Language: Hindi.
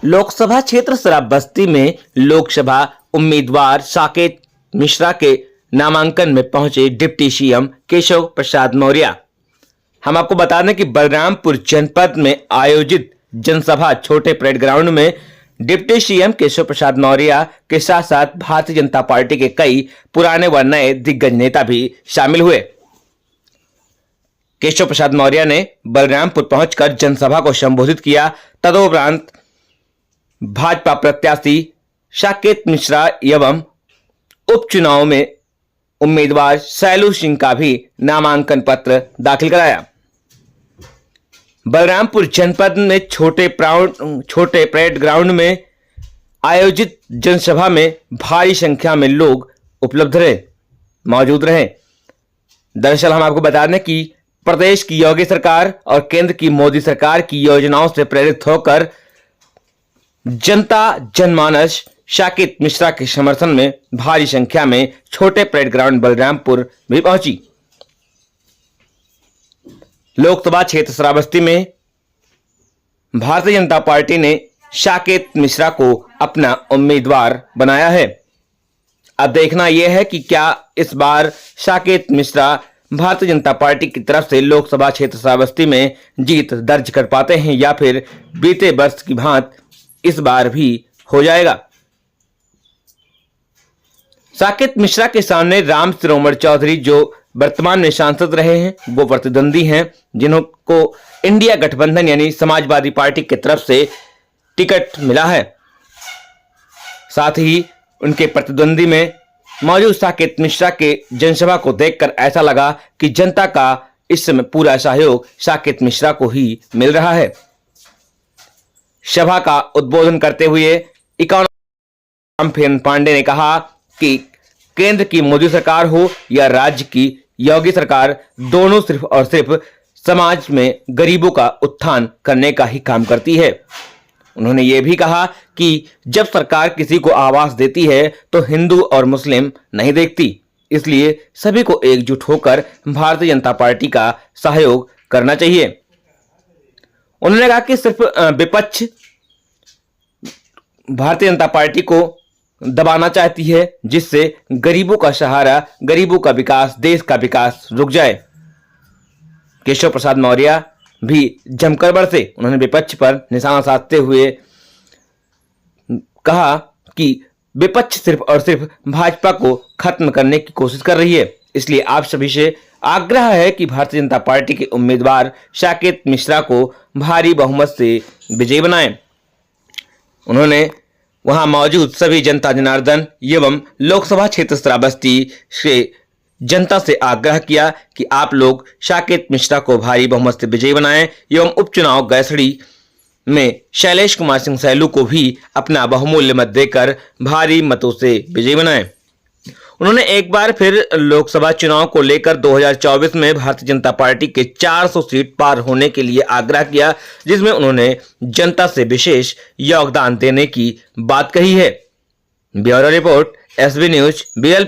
लोकसभा क्षेत्र श्रावस्ती में लोकसभा उम्मीदवार साकेत मिश्रा के नामांकन में पहुंचे डिप्टी सीएम केशव प्रसाद मौर्य। हम आपको बता दें कि बलरामपुर जनपद में आयोजित जनसभा छोटे परेड ग्राउंड में डिप्टी सीएम केशव प्रसाद मौर्य के साथ साथ भारतीय जनता पार्टी के कई पुराने व नए दिग्गज नेता भी शामिल हुए। केशव प्रसाद मौर्य ने बलरामपुर पहुंचकर जनसभा को संबोधित किया। तदोपरांत भाजपा प्रत्याशी साकेत मिश्रा एवं उपचुनाव में उम्मीदवार सैलू सिंह का भी नामांकन पत्र दाखिल कराया। बलरामपुर जनपद में छोटे परेड ग्राउंड में आयोजित जनसभा में भारी संख्या में लोग मौजूद रहे। दरअसल हम आपको बता दें कि प्रदेश की योगी सरकार और केंद्र की मोदी सरकार की योजनाओं से प्रेरित होकर जनमानस साकेत मिश्रा के समर्थन में भारी संख्या में छोटे परेड ग्राउंड बलरामपुर भी पहुंची। लोकसभा क्षेत्र श्रावस्ती में भारतीय जनता पार्टी ने साकेत मिश्रा को अपना उम्मीदवार बनाया है। अब देखना यह है कि क्या इस बार साकेत मिश्रा भारतीय जनता पार्टी की तरफ से लोकसभा क्षेत्र श्रावस्ती में जीत दर्ज कर पाते हैं या फिर बीते वर्ष की भांति इस बार भी हो जाएगा। साकेत मिश्रा के सामने राम शिरोमणि चौधरी जो वर्तमान में सांसद रहे हैं, वो प्रतिद्वंदी हैं, जिनको इंडिया गठबंधन यानी समाजवादी पार्टी की तरफ से टिकट मिला है। साथ ही उनके प्रतिद्वंदी में मौजूद साकेत मिश्रा के जनसभा को देखकर ऐसा लगा कि जनता का इस समय पूरा सहयोग साकेत मिश्रा को ही मिल रहा है। सभा का उद्बोधन करते हुए इकोनॉमिस्ट पांडे ने कहा कि केंद्र की मोदी सरकार हो या राज्य की योगी सरकार, दोनों सिर्फ और सिर्फ समाज में गरीबों का उत्थान करने का ही काम करती है। उन्होंने ये भी कहा कि जब सरकार किसी को आवास देती है तो हिंदू और मुस्लिम नहीं देखती, इसलिए सभी को एकजुट होकर भारतीय जनता पार्टी का सहयोग करना चाहिए। उन्होंने कहा कि सिर्फ विपक्ष भारतीय जनता पार्टी को दबाना चाहती है, जिससे गरीबों का सहारा, गरीबों का विकास, देश का विकास रुक जाए। केशव प्रसाद मौर्य भी जमकर बरसे। उन्होंने विपक्ष पर निशाना साधते हुए कहा कि विपक्ष सिर्फ और सिर्फ भाजपा को खत्म करने की कोशिश कर रही है, इसलिए आप सभी से आग्रह है कि भारतीय जनता पार्टी के उम्मीदवार साकेत मिश्रा को भारी बहुमत से विजयी बनाएं। उन्होंने वहां मौजूद सभी जनता जनार्दन एवं लोकसभा क्षेत्र श्रावस्ती से जनता से आग्रह किया कि आप लोग साकेत मिश्रा को भारी बहुमत से विजयी बनाएं एवं उपचुनाव गैसड़ी में शैलेश कुमार सिंह सैलू को भी अपना बहुमूल्य मत देकर भारी मतों से विजयी बनाएं। उन्होंने एक बार फिर लोकसभा चुनाव को लेकर 2024 में भारतीय जनता पार्टी के 400 सीट पार होने के लिए आग्रह किया, जिसमें उन्होंने जनता से विशेष योगदान देने की बात कही है। Bureau report, SB news, BL